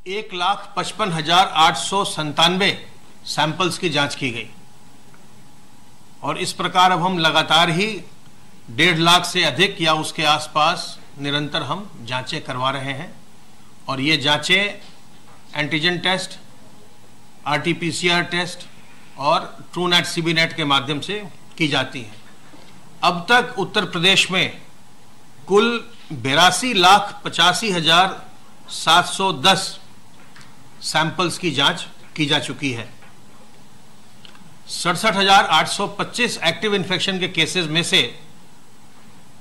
1,55,897 samples की जांच की गई और इस प्रकार अब हम लगातार ही 1.5 लाख से अधिक या उसके आसपास निरंतर हम जांचें करवा रहे हैं और ये जांचें एंटीजन टेस्ट, RT-PCR टेस्ट और ट्रूनेट CBNet के माध्यम से की जाती हैं। अब तक उत्तर प्रदेश में कुल 82,85,710 सैंपल्स की जांच की जा चुकी है। 67,825 एक्टिव इन्फेक्शन के केसेस में से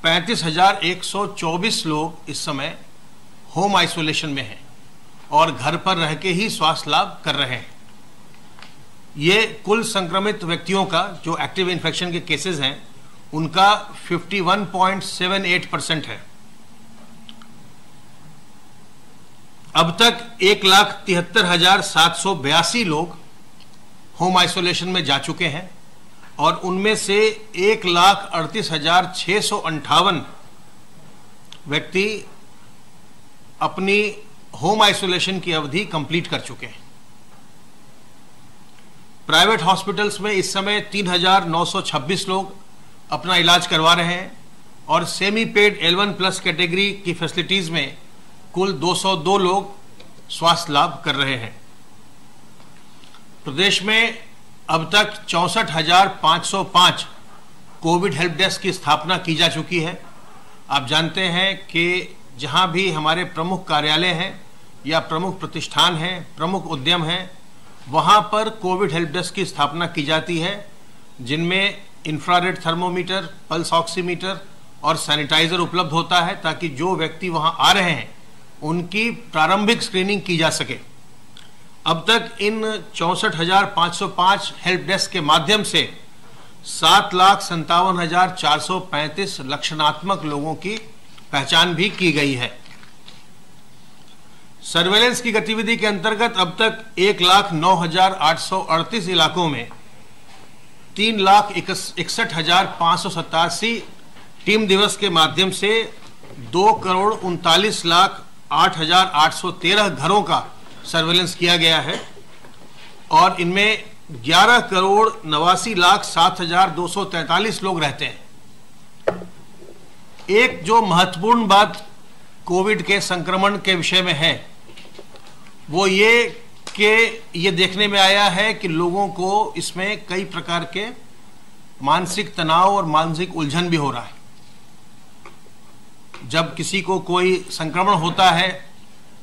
35,124 लोग इस समय होम आइसोलेशन में हैं और घर पर रह के ही स्वास्थ्य लाभ कर रहे हैं। ये कुल संक्रमित व्यक्तियों का जो एक्टिव इन्फेक्शन के केसेस हैं उनका 51.78% है। अब तक 1,73,782 लोग होम आइसोलेशन में जा चुके हैं और उनमें से 1,38,658 व्यक्ति अपनी होम आइसोलेशन की अवधि कंप्लीट कर चुके हैं। प्राइवेट हॉस्पिटल्स में इस समय 3,926 लोग अपना इलाज करवा रहे हैं और सेमी पेड L1+ कैटेगरी की फैसिलिटीज में कुल 202 लोग स्वास्थ्य लाभ कर रहे हैं। प्रदेश में अब तक 64,505 कोविड हेल्प डेस्क की स्थापना की जा चुकी है। आप जानते हैं कि जहां भी हमारे प्रमुख कार्यालय हैं या प्रमुख प्रतिष्ठान हैं, प्रमुख उद्यम हैं, वहां पर कोविड हेल्प डेस्क की स्थापना की जाती है, जिनमें इंफ्रारेड थर्मोमीटर, पल्स ऑक्सीमीटर और सैनिटाइजर उपलब्ध होता है ताकि जो व्यक्ति वहां आ रहे हैं उनकी प्रारंभिक स्क्रीनिंग की जा सके। अब तक इन 64,505 हेल्प डेस्क के माध्यम से 7,57,435 लक्षणात्मक लोगों की पहचान भी की गई है। सर्वेलेंस की गतिविधि के अंतर्गत अब तक 1,09,838 इलाकों में 3,61,587 टीम दिवस के माध्यम से 2,39,08,813 घरों का सर्वेलेंस किया गया है और इनमें 11,89,07,243 लोग रहते हैं। एक जो महत्वपूर्ण बात कोविड के संक्रमण के विषय में है वो ये कि ये देखने में आया है कि लोगों को इसमें कई प्रकार के मानसिक तनाव और मानसिक उलझन भी हो रहा है। जब किसी को कोई संक्रमण होता है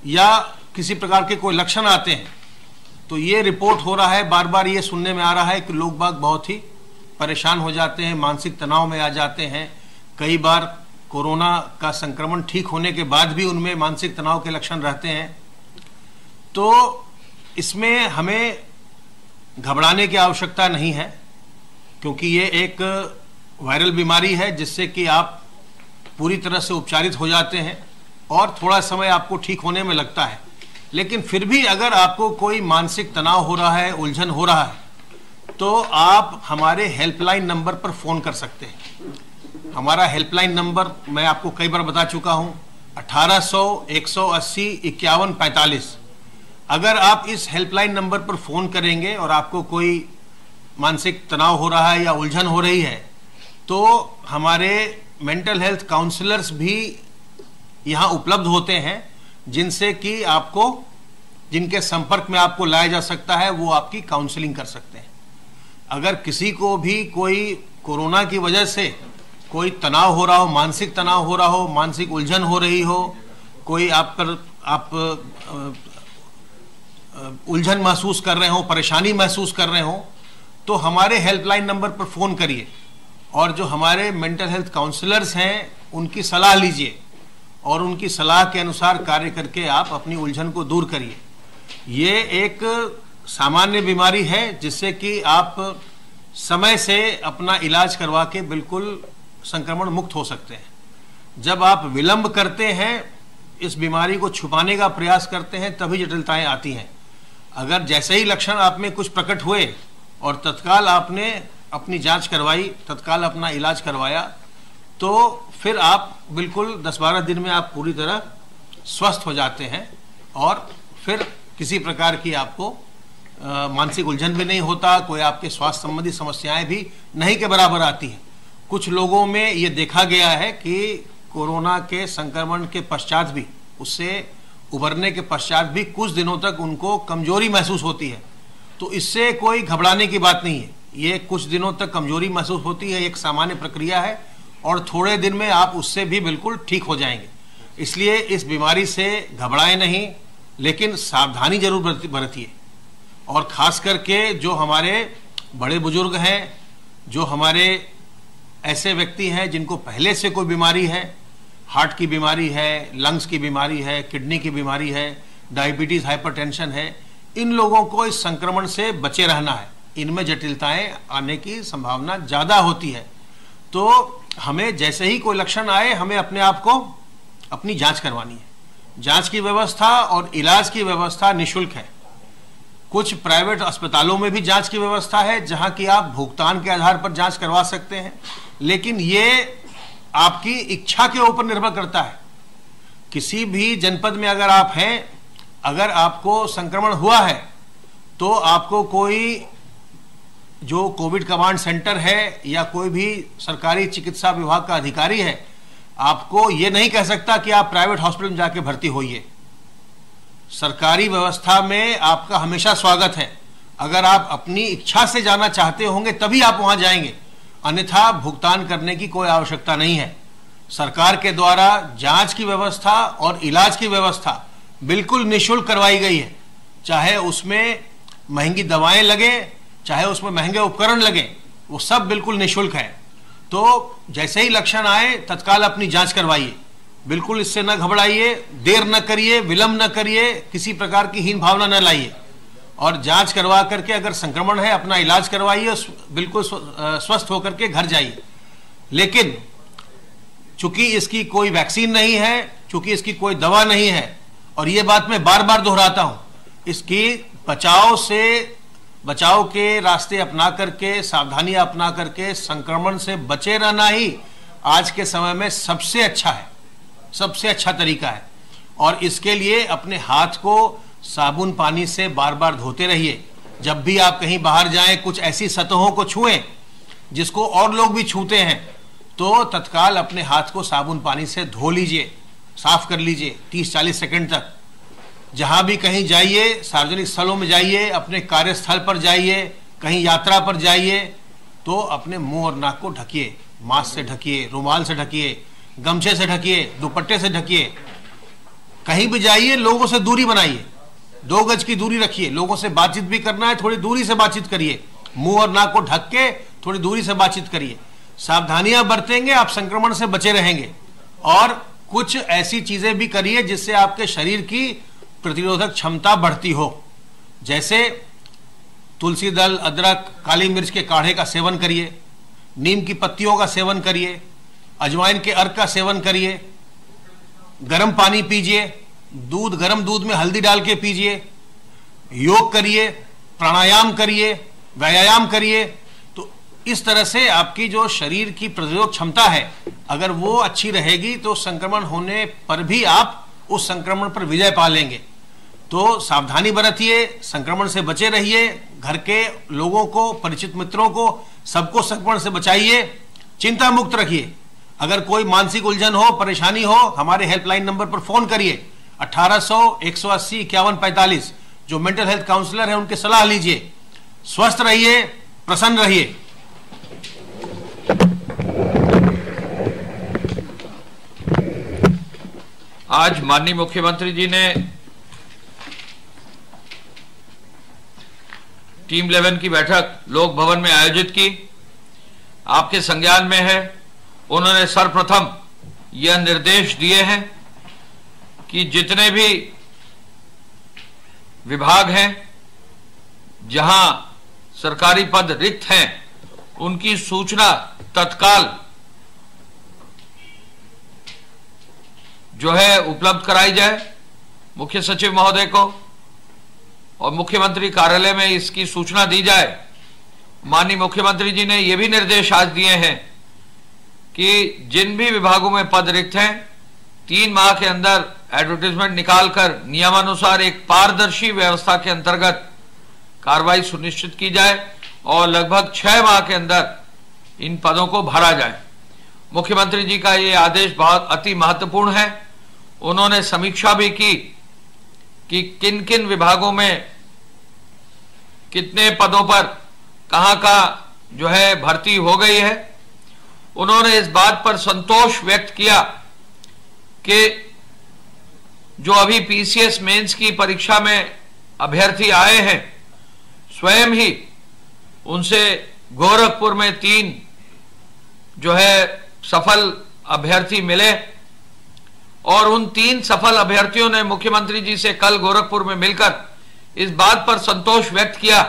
या किसी प्रकार के कोई लक्षण आते हैं तो ये रिपोर्ट हो रहा है, बार बार ये सुनने में आ रहा है कि लोग बाग बहुत ही परेशान हो जाते हैं, मानसिक तनाव में आ जाते हैं। कई बार कोरोना का संक्रमण ठीक होने के बाद भी उनमें मानसिक तनाव के लक्षण रहते हैं। तो इसमें हमें घबराने की आवश्यकता नहीं है क्योंकि ये एक वायरल बीमारी है जिससे कि आप पूरी तरह से उपचारित हो जाते हैं और थोड़ा समय आपको ठीक होने में लगता है। लेकिन फिर भी अगर आपको कोई मानसिक तनाव हो रहा है, उलझन हो रहा है, तो आप हमारे हेल्पलाइन नंबर पर फ़ोन कर सकते हैं। हमारा हेल्पलाइन नंबर मैं आपको कई बार बता चुका हूँ, 1800-180-5145। अगर आप इस हेल्पलाइन नंबर पर फ़ोन करेंगे और आपको कोई मानसिक तनाव हो रहा है या उलझन हो रही है तो हमारे मेंटल हेल्थ काउंसलर्स भी यहाँ उपलब्ध होते हैं जिनसे कि आपको, जिनके संपर्क में आपको लाया जा सकता है, वो आपकी काउंसलिंग कर सकते हैं। अगर किसी को भी कोई कोरोना की वजह से कोई तनाव हो रहा हो, मानसिक तनाव हो रहा हो, मानसिक उलझन हो रही हो, कोई आप उलझन महसूस कर रहे हो, परेशानी महसूस कर रहे हो, तो हमारे हेल्पलाइन नंबर पर फ़ोन करिए और जो हमारे मेंटल हेल्थ काउंसलर्स हैं उनकी सलाह लीजिए और उनकी सलाह के अनुसार कार्य करके आप अपनी उलझन को दूर करिए। ये एक सामान्य बीमारी है जिससे कि आप समय से अपना इलाज करवा के बिल्कुल संक्रमण मुक्त हो सकते हैं। जब आप विलंब करते हैं, इस बीमारी को छुपाने का प्रयास करते हैं, तभी जटिलताएं आती हैं। अगर जैसे ही लक्षण आप में कुछ प्रकट हुए और तत्काल आपने अपनी जांच करवाई, तत्काल अपना इलाज करवाया, तो फिर आप बिल्कुल 10-12 दिन में आप पूरी तरह स्वस्थ हो जाते हैं और फिर किसी प्रकार की आपको मानसिक उलझन भी नहीं होता, कोई आपके स्वास्थ्य संबंधी समस्याएं भी नहीं के बराबर आती हैं। कुछ लोगों में ये देखा गया है कि कोरोना के संक्रमण के पश्चात भी, उससे उभरने के पश्चात भी कुछ दिनों तक उनको कमजोरी महसूस होती है। तो इससे कोई घबराने की बात नहीं है। ये कुछ दिनों तक कमजोरी महसूस होती है, एक सामान्य प्रक्रिया है और थोड़े दिन में आप उससे भी बिल्कुल ठीक हो जाएंगे। इसलिए इस बीमारी से घबराएं नहीं, लेकिन सावधानी जरूर बरतिए। और खास करके जो हमारे बड़े बुजुर्ग हैं, जो हमारे ऐसे व्यक्ति हैं जिनको पहले से कोई बीमारी है, हार्ट की बीमारी है, लंग्स की बीमारी है, किडनी की बीमारी है, डायबिटीज, हाइपरटेंशन है, इन लोगों को इस संक्रमण से बचे रहना है। इनमें जटिलताएं आने की संभावना ज़्यादा होती है। तो हमें जैसे ही कोई लक्षण आए, हमें अपने आप को अपनी जांच करवानी है। जांच की व्यवस्था और इलाज की व्यवस्था निःशुल्क है। कुछ प्राइवेट अस्पतालों में भी जांच की व्यवस्था है, जहां की आप भुगतान के आधार पर जांच करवा सकते हैं, लेकिन ये आपकी इच्छा के ऊपर निर्भर करता है। किसी भी जनपद में अगर आप हैं, अगर आपको संक्रमण हुआ है, तो आपको कोई जो कोविड कमांड सेंटर है या कोई भी सरकारी चिकित्सा विभाग का अधिकारी है, आपको ये नहीं कह सकता कि आप प्राइवेट हॉस्पिटल में जाके भर्ती होइए। सरकारी व्यवस्था में आपका हमेशा स्वागत है। अगर आप अपनी इच्छा से जाना चाहते होंगे तभी आप वहां जाएंगे, अन्यथा भुगतान करने की कोई आवश्यकता नहीं है। सरकार के द्वारा जांच की व्यवस्था और इलाज की व्यवस्था बिल्कुल निःशुल्क करवाई गई है। चाहे उसमें महंगी दवाएं लगे, चाहे उसमें महंगे उपकरण लगे, वो सब बिल्कुल निःशुल्क है। तो जैसे ही लक्षण आए, तत्काल अपनी जांच करवाइए। बिल्कुल इससे न घबराइए, देर न करिए, विलंब न करिए, किसी प्रकार की हीन भावना न लाइए और जांच करवा करके अगर संक्रमण है अपना इलाज करवाइए, बिल्कुल स्वस्थ होकर के घर जाइए। लेकिन चूंकि इसकी कोई वैक्सीन नहीं है, चूंकि इसकी कोई दवा नहीं है, और ये बात मैं बार बार दोहराता हूं, इसकी बचाव के रास्ते अपना करके, सावधानियां अपना करके संक्रमण से बचे रहना ही आज के समय में सबसे अच्छा है, सबसे अच्छा तरीका है। और इसके लिए अपने हाथ को साबुन पानी से बार बार धोते रहिए। जब भी आप कहीं बाहर जाएं, कुछ ऐसी सतहों को छुएं जिसको और लोग भी छूते हैं, तो तत्काल अपने हाथ को साबुन पानी से धो लीजिए, साफ कर लीजिए 30-40 सेकंड तक। जहां भी कहीं जाइए, सार्वजनिक स्थलों में जाइए, अपने कार्यस्थल पर जाइए, कहीं यात्रा पर जाइए, तो अपने मुंह और नाक को ढकिए, मास्क से ढकिए, रुमाल से ढकिए, गमछे से ढकिए, दुपट्टे से ढकिए। कहीं भी जाइए, लोगों से दूरी बनाइए, 2 गज की दूरी रखिए। लोगों से बातचीत भी करना है, थोड़ी दूरी से बातचीत करिए, मुंह और नाक को ढक के थोड़ी दूरी से बातचीत करिए। सावधानियां बरतेंगे, आप संक्रमण से बचे रहेंगे। और कुछ ऐसी चीजें भी करिए जिससे आपके शरीर की प्रतिरोधक क्षमता बढ़ती हो। जैसे तुलसी दल, अदरक, काली मिर्च के काढ़े का सेवन करिए, नीम की पत्तियों का सेवन करिए, अजवाइन के अर्क का सेवन करिए, गर्म पानी पीजिए, गर्म दूध में हल्दी डाल के पीजिए, योग करिए, प्राणायाम करिए, व्यायाम करिए। तो इस तरह से आपकी जो शरीर की प्रतिरोधक क्षमता है, अगर वो अच्छी रहेगी तो संक्रमण होने पर भी आप उस संक्रमण पर विजय पा लेंगे। तो सावधानी बरतिए, संक्रमण से बचे रहिए, घर के लोगों को, परिचित मित्रों को, सबको संक्रमण से बचाइए, चिंता मुक्त रखिए। अगर कोई मानसिक उलझन हो, परेशानी हो, हमारे हेल्पलाइन नंबर पर फोन करिए 1800-180-5145। जो मेंटल हेल्थ काउंसलर है उनकी सलाह लीजिए। स्वस्थ रहिए, प्रसन्न रहिए। आज माननीय मुख्यमंत्री जी ने टीम 11 की बैठक लोक भवन में आयोजित की। आपके संज्ञान में है, उन्होंने सर्वप्रथम यह निर्देश दिए हैं कि जितने भी विभाग हैं जहां सरकारी पद रिक्त हैं, उनकी सूचना तत्काल जो है उपलब्ध कराई जाए मुख्य सचिव महोदय को, और मुख्यमंत्री कार्यालय में इसकी सूचना दी जाए। माननीय मुख्यमंत्री जी ने यह भी निर्देश आज दिए हैं कि जिन भी विभागों में पद रिक्त हैं 3 माह के अंदर एडवर्टाइजमेंट निकालकर नियमानुसार एक पारदर्शी व्यवस्था के अंतर्गत कार्रवाई सुनिश्चित की जाए और लगभग 6 माह के अंदर इन पदों को भरा जाए। मुख्यमंत्री जी का ये आदेश बहुत अति महत्वपूर्ण है। उन्होंने समीक्षा भी की कि किन किन विभागों में कितने पदों पर कहां का जो है भर्ती हो गई है। उन्होंने इस बात पर संतोष व्यक्त किया कि जो अभी पीसीएस मेंस की परीक्षा में अभ्यर्थी आए हैं, स्वयं ही उनसे गोरखपुर में 3 जो है सफल अभ्यर्थी मिले और उन 3 सफल अभ्यर्थियों ने मुख्यमंत्री जी से कल गोरखपुर में मिलकर इस बात पर संतोष व्यक्त किया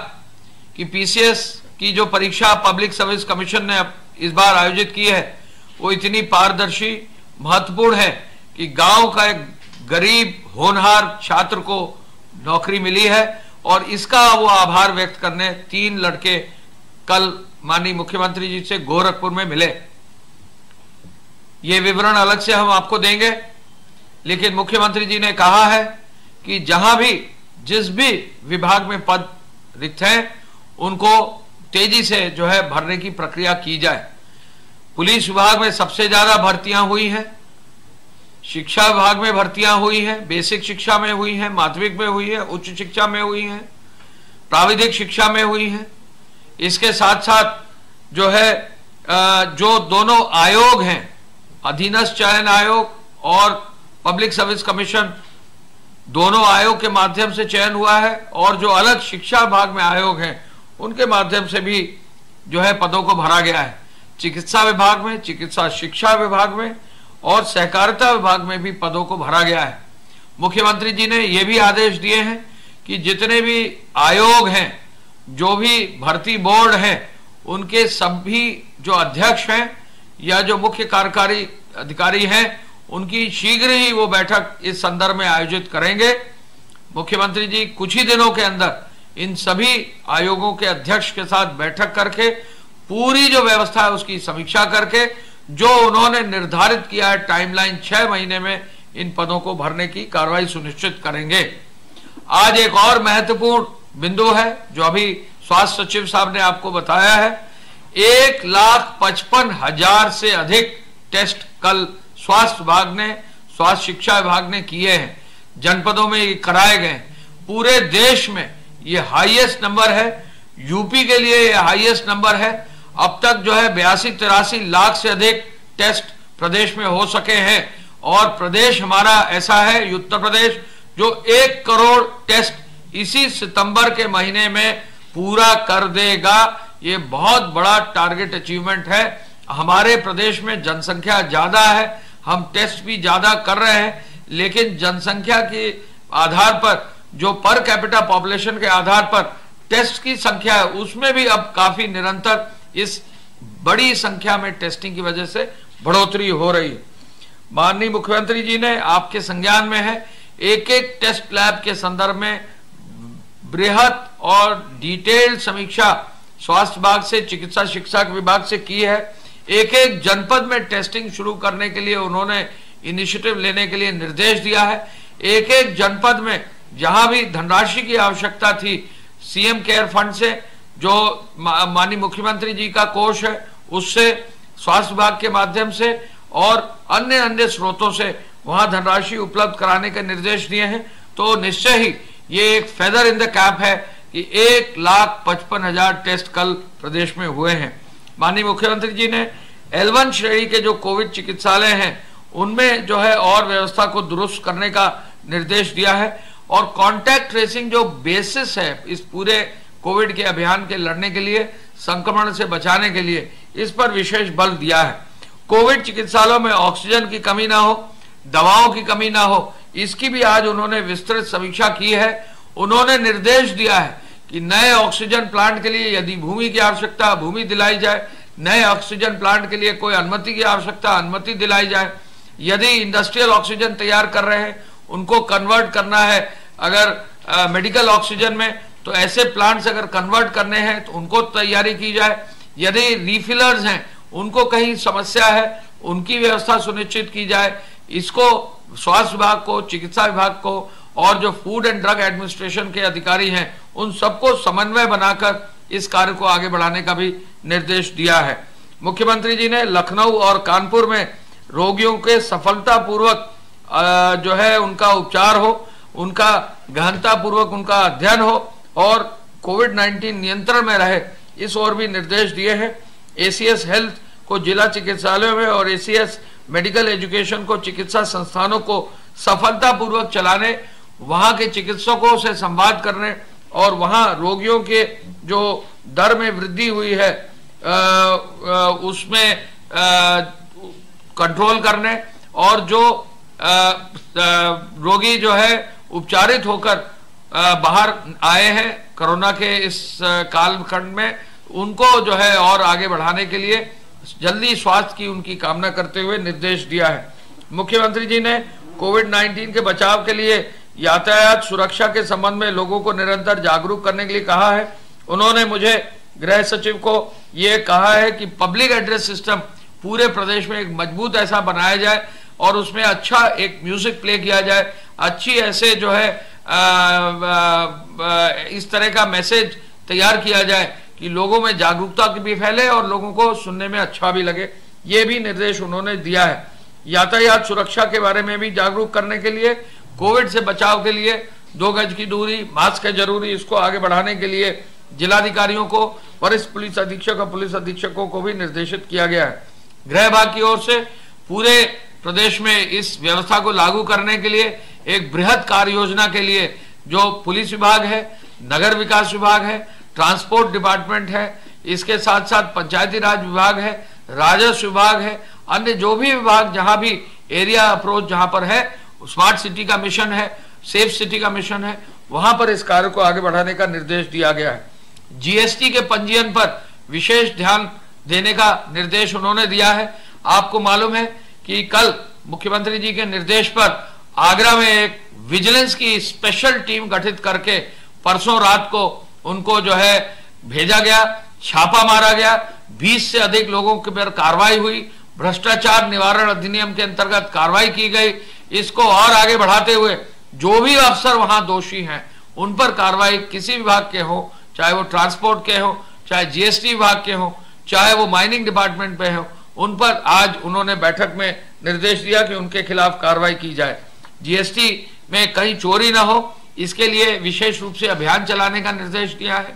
कि पीसीएस की जो परीक्षा पब्लिक सर्विस कमीशन ने इस बार आयोजित की है वो इतनी पारदर्शी महत्वपूर्ण है कि गांव का एक गरीब होनहार छात्र को नौकरी मिली है और इसका वो आभार व्यक्त करने 3 लड़के कल माननीय मुख्यमंत्री जी से गोरखपुर में मिले। ये विवरण अलग से हम आपको देंगे, लेकिन मुख्यमंत्री जी ने कहा है कि जहां भी जिस भी विभाग में पद रिक्त हैं उनको तेजी से जो है भरने की प्रक्रिया की जाए। पुलिस विभाग में सबसे ज्यादा भर्तियां हुई हैं, शिक्षा विभाग में भर्तियां हुई हैं, बेसिक शिक्षा में हुई हैं, माध्यमिक में हुई है, उच्च शिक्षा में हुई हैं, प्राविधिक शिक्षा में हुई हैं। इसके साथ साथ जो है जो दोनों आयोग हैं, अधीनस्थ चयन आयोग और पब्लिक सर्विस कमीशन, दोनों आयोग के माध्यम से चयन हुआ है और जो अलग शिक्षा विभाग में आयोग हैं उनके माध्यम से भी जो है पदों को भरा गया है। चिकित्सा विभाग में, चिकित्सा शिक्षा विभाग में और सहकारिता विभाग में भी पदों को भरा गया है। मुख्यमंत्री जी ने यह भी आदेश दिए हैं कि जितने भी आयोग हैं, जो भी भर्ती बोर्ड हैं, उनके सभी जो अध्यक्ष हैं या जो मुख्य कार्यकारी अधिकारी हैं, उनकी शीघ्र ही वो बैठक इस संदर्भ में आयोजित करेंगे। मुख्यमंत्री जी कुछ ही दिनों के अंदर इन सभी आयोगों के अध्यक्ष के साथ बैठक करके पूरी जो व्यवस्था है उसकी समीक्षा करके जो उन्होंने निर्धारित किया है टाइमलाइन 6 महीने में इन पदों को भरने की कार्रवाई सुनिश्चित करेंगे। आज एक और महत्वपूर्ण बिंदु है जो अभी स्वास्थ्य सचिव साहब ने आपको बताया है। 1,55,000 से अधिक टेस्ट कल स्वास्थ्य विभाग ने, स्वास्थ्य शिक्षा विभाग ने किए हैं, जनपदों में ये कराए गए। पूरे देश में ये हाईएस्ट नंबर है, यूपी के लिए ये हाईएस्ट नंबर है। अब तक जो है 82-83 लाख से अधिक टेस्ट प्रदेश में हो सके हैं और प्रदेश हमारा ऐसा है, उत्तर प्रदेश, जो 1 करोड़ टेस्ट इसी सितंबर के महीने में पूरा कर देगा। ये बहुत बड़ा टारगेट अचीवमेंट है। हमारे प्रदेश में जनसंख्या ज्यादा है, हम टेस्ट भी ज्यादा कर रहे हैं, लेकिन जनसंख्या के आधार पर, जो पर कैपिटा पॉपुलेशन के आधार पर टेस्ट की संख्या है, उसमें भी अब काफी निरंतर इस बड़ी संख्या में टेस्टिंग की वजह से बढ़ोतरी हो रही है। माननीय मुख्यमंत्री जी ने आपके संज्ञान में है, एक एक टेस्ट लैब के संदर्भ में बृहद और डिटेल्ड समीक्षा स्वास्थ्य विभाग से, चिकित्सा शिक्षा विभाग से की है। एक एक जनपद में टेस्टिंग शुरू करने के लिए उन्होंने इनिशिएटिव लेने के लिए निर्देश दिया है। एक एक जनपद में जहां भी धनराशि की आवश्यकता थी, सीएम केयर फंड से, जो माननीय मुख्यमंत्री जी का कोष है, उससे, स्वास्थ्य विभाग के माध्यम से और अन्य स्रोतों से वहां धनराशि उपलब्ध कराने के निर्देश दिए हैं। तो निश्चय ही ये एक फेदर इन द कैप है कि 1,55,000 टेस्ट कल प्रदेश में हुए हैं। माननीय मुख्यमंत्री जी ने L1 श्रेणी के जो कोविड चिकित्सालय हैं उनमें जो है और व्यवस्था को दुरुस्त करने का निर्देश दिया है और कॉन्टैक्ट ट्रेसिंग जो बेसिस है इस पूरे कोविड के अभियान के लड़ने के लिए, संक्रमण से बचाने के लिए, इस पर विशेष बल दिया है। कोविड चिकित्सालयों में ऑक्सीजन की कमी ना हो, दवाओं की कमी ना हो, इसकी भी आज उन्होंने विस्तृत समीक्षा की है। उन्होंने निर्देश दिया है कि नए ऑक्सीजन प्लांट के लिए यदि भूमि की आवश्यकता, भूमि दिलाई जाए, नए ऑक्सीजन प्लांट के लिए कोई अनुमति की आवश्यकता, अनुमति दिलाई जाए। यदि इंडस्ट्रियल ऑक्सीजन तैयार कर रहे हैं, उनको कन्वर्ट करना है अगर मेडिकल ऑक्सीजन में, तो ऐसे प्लांट्स अगर कन्वर्ट करने हैं तो उनको तैयारी की जाए। यदि रिफिलर्स हैं, उनको कहीं समस्या है, उनकी व्यवस्था सुनिश्चित की जाए। इसको स्वास्थ्य विभाग को, चिकित्सा विभाग को और जो फूड एंड ड्रग एडमिनिस्ट्रेशन के अधिकारी हैं उन सबको समन्वय बनाकर इस कार्य को आगे बढ़ाने का भी निर्देश दिया है। मुख्यमंत्री जी ने लखनऊ और कानपुर में रोगियों के सफलतापूर्वक जो है उनका उपचार हो, उनका गहनतापूर्वक उनका अध्ययन हो और कोविड-19 नियंत्रण में रहे, इस ओर भी निर्देश दिए हैं। एसीएस हेल्थ को जिला चिकित्सालयों में और एसीएस मेडिकल एजुकेशन को चिकित्सा संस्थानों को सफलतापूर्वक चलाने, वहां के चिकित्सकों से संवाद करने और वहां रोगियों के जो दर में वृद्धि हुई है उसमें कंट्रोल करने और जो रोगी जो है उपचारित होकर बाहर आए हैं कोरोना के इस कालखंड में, उनको जो है और आगे बढ़ाने के लिए जल्दी स्वास्थ्य की उनकी कामना करते हुए निर्देश दिया है। मुख्यमंत्री जी ने कोविड-19 के बचाव के लिए यातायात सुरक्षा के संबंध में लोगों को निरंतर जागरूक करने के लिए कहा है। उन्होंने मुझे गृह सचिव को ये कहा है कि पब्लिक एड्रेस सिस्टम पूरे प्रदेश में एक मजबूत ऐसा बनाया जाए और उसमें अच्छा एक म्यूजिक प्ले किया जाए, अच्छी ऐसे जो है इस तरह का मैसेज तैयार किया जाए कि लोगों में जागरूकता भी फैले और लोगों को सुनने में अच्छा भी लगे। ये भी निर्देश उन्होंने दिया है। यातायात सुरक्षा के बारे में भी जागरूक करने के लिए, कोविड से बचाव के लिए 2 गज की दूरी, मास्क है जरूरी, इसको आगे बढ़ाने के लिए जिलाधिकारियों को, वरिष्ठ पुलिस अधीक्षक और पुलिस अधीक्षकों को भी निर्देशित किया गया है। गृह विभाग की ओर से पूरे प्रदेश में इस व्यवस्था को लागू करने के लिए एक बृहद कार्य योजना के लिए जो पुलिस विभाग है, नगर विकास विभाग है, ट्रांसपोर्ट डिपार्टमेंट है, इसके साथ साथ पंचायती राज विभाग है, राजस्व विभाग है, अन्य जो भी विभाग जहां भी एरिया अप्रोच जहां पर है, स्मार्ट सिटी का मिशन है, सेफ सिटी का मिशन है, वहां पर इस कार्य को आगे बढ़ाने का निर्देश दिया गया है। जीएसटी के पंजीयन पर विशेष ध्यान देने का निर्देश उन्होंने दिया है। आपको मालूम है कि कल मुख्यमंत्री जी के निर्देश पर आगरा में एक विजिलेंस की स्पेशल टीम गठित करके परसों रात को उनको जो है भेजा गया, छापा मारा गया, 20 से अधिक लोगों के पर कार्रवाई हुई, भ्रष्टाचार निवारण अधिनियम के अंतर्गत कार्रवाई की गई। इसको और आगे बढ़ाते हुए जो भी अफसर वहां दोषी हैं उन पर कार्रवाई किसी विभाग के हो, चाहे वो ट्रांसपोर्ट के हो, चाहे जीएसटी विभाग के हो, चाहे वो माइनिंग डिपार्टमेंट पे हो, उन पर आज उन्होंने बैठक में निर्देश दिया कि उनके खिलाफ कार्रवाई की जाए। जीएसटी में कहीं चोरी ना हो, इसके लिए विशेष रूप से अभियान चलाने का निर्देश दिया है।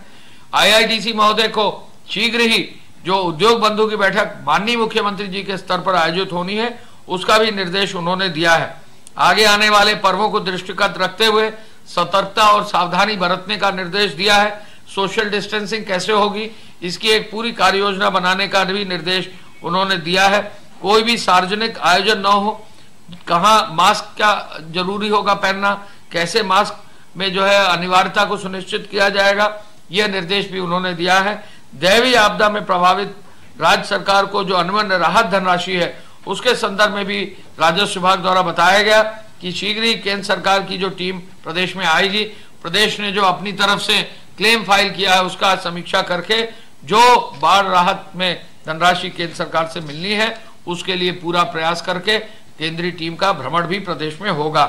आईआईडीसी महोदय को शीघ्र ही जो उद्योग बंधु की बैठक माननीय मुख्यमंत्री जी के स्तर पर आयोजित होनी है, उसका भी निर्देश उन्होंने दिया है। आगे आने वाले पर्वों को दृष्टिगत रखते हुए सतर्कता और सावधानी बरतने का निर्देश दिया है। सोशल डिस्टेंसिंग कैसे होगी, इसकी एक पूरी कार्य योजना बनाने का भी निर्देश उन्होंने दिया है। कोई भी सार्वजनिक आयोजन न हो, कहाँ मास्क का जरूरी होगा पहनना, कैसे मास्क में जो है अनिवार्यता को सुनिश्चित किया जाएगा, यह निर्देश भी उन्होंने दिया है। दैवीय आपदा में प्रभावित राज्य सरकार को जो अनुबंध राहत धनराशि है, उसके संदर्भ में भी राजस्व विभाग द्वारा बताया गया कि शीघ्र ही केंद्र सरकार की जो टीम प्रदेश में आएगी, प्रदेश ने जो अपनी तरफ से क्लेम फाइल किया है उसका समीक्षा करके जो बाढ़ राहत में धनराशि केंद्र सरकार से मिलनी है उसके लिए पूरा प्रयास करके केंद्रीय टीम का भ्रमण भी प्रदेश में होगा।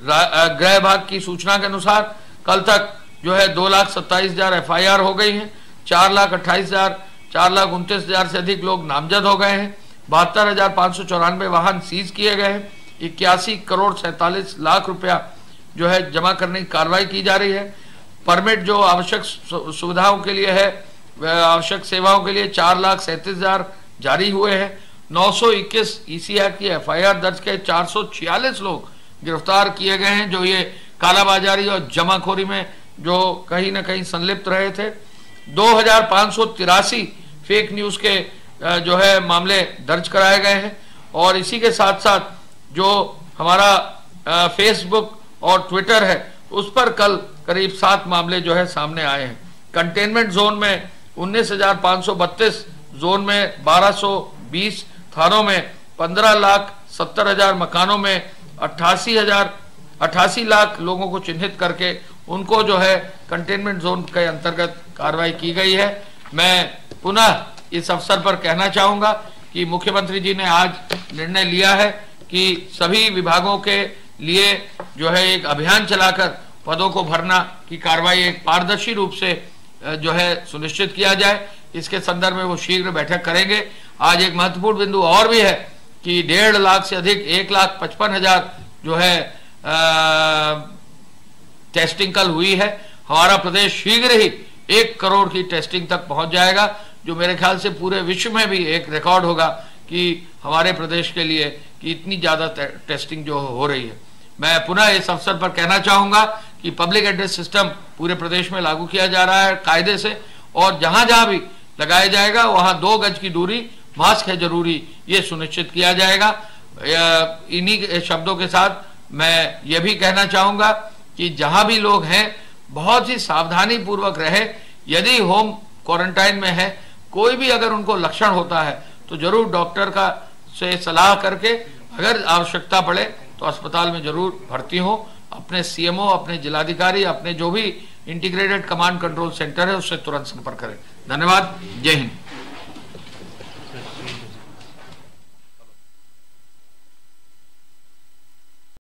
गृह विभाग की सूचना के अनुसार कल तक जो है 2,27,000 एफआईआर हो गई हैं, 4,28,000 4,29,000 से अधिक लोग नामजद हो गए हैं, 72,594 वाहन सीज किए गए हैं, 81 करोड़ 47 लाख रुपया जो है जमा करने की कार्रवाई की जा रही है। परमिट जो आवश्यक सुविधाओं के लिए है, आवश्यक सेवाओं के लिए 4,37,000 जारी हुए हैं। 921 ईसी एक्ट की एफआईआर दर्ज के 446 लोग गिरफ्तार किए गए हैं जो ये कालाबाजारी और जमाखोरी में जो कहीं ना कहीं संलिप्त रहे थे। 2,583 फेक न्यूज के जो है मामले दर्ज कराए गए हैं और इसी के साथ साथ जो हमारा फेसबुक और ट्विटर है उस पर कल करीब 7 मामले जो है सामने आए हैं। कंटेनमेंट जोन में 19,532, जोन में 1,220, थानों में 15,70,000, मकानों में 88 लाख लोगों को चिन्हित करके उनको जो है कंटेनमेंट जोन के अंतर्गत कार्रवाई की गई है। मैं पुनः इस अवसर पर कहना चाहूंगा कि मुख्यमंत्री जी ने आज निर्णय लिया है कि सभी विभागों के लिए जो है एक अभियान चलाकर पदों को भरना की कार्रवाई एक पारदर्शी रूप से जो है सुनिश्चित किया जाए। इसके संदर्भ में वो शीघ्र बैठक करेंगे। आज एक महत्वपूर्ण बिंदु और भी है कि 1.5 लाख से अधिक 1,55,000 जो है टेस्टिंग कल हुई है। हमारा प्रदेश शीघ्र ही 1 करोड़ की टेस्टिंग तक पहुंच जाएगा, जो मेरे ख्याल से पूरे विश्व में भी एक रिकॉर्ड होगा कि हमारे प्रदेश के लिए कि इतनी ज्यादा टेस्टिंग जो हो रही है। मैं पुनः इस अवसर पर कहना चाहूंगा कि पब्लिक एड्रेस सिस्टम पूरे प्रदेश में लागू किया जा रहा है कायदे से, और जहां जहां भी लगाया जाएगा वहां 2 गज की दूरी, मास्क है जरूरी, ये सुनिश्चित किया जाएगा। इन्हीं शब्दों के साथ मैं ये भी कहना चाहूंगा कि जहां भी लोग हैं बहुत ही सावधानी पूर्वक रहे। यदि होम क्वारंटाइन में है, कोई भी अगर उनको लक्षण होता है तो जरूर डॉक्टर का से सलाह करके अगर आवश्यकता पड़े तो अस्पताल में जरूर भर्ती हो। अपने सीएमओ, अपने जिलाधिकारी, अपने जो भी इंटीग्रेटेड कमांड कंट्रोल सेंटर है उससे तुरंत संपर्क करें। धन्यवाद। जय हिंद।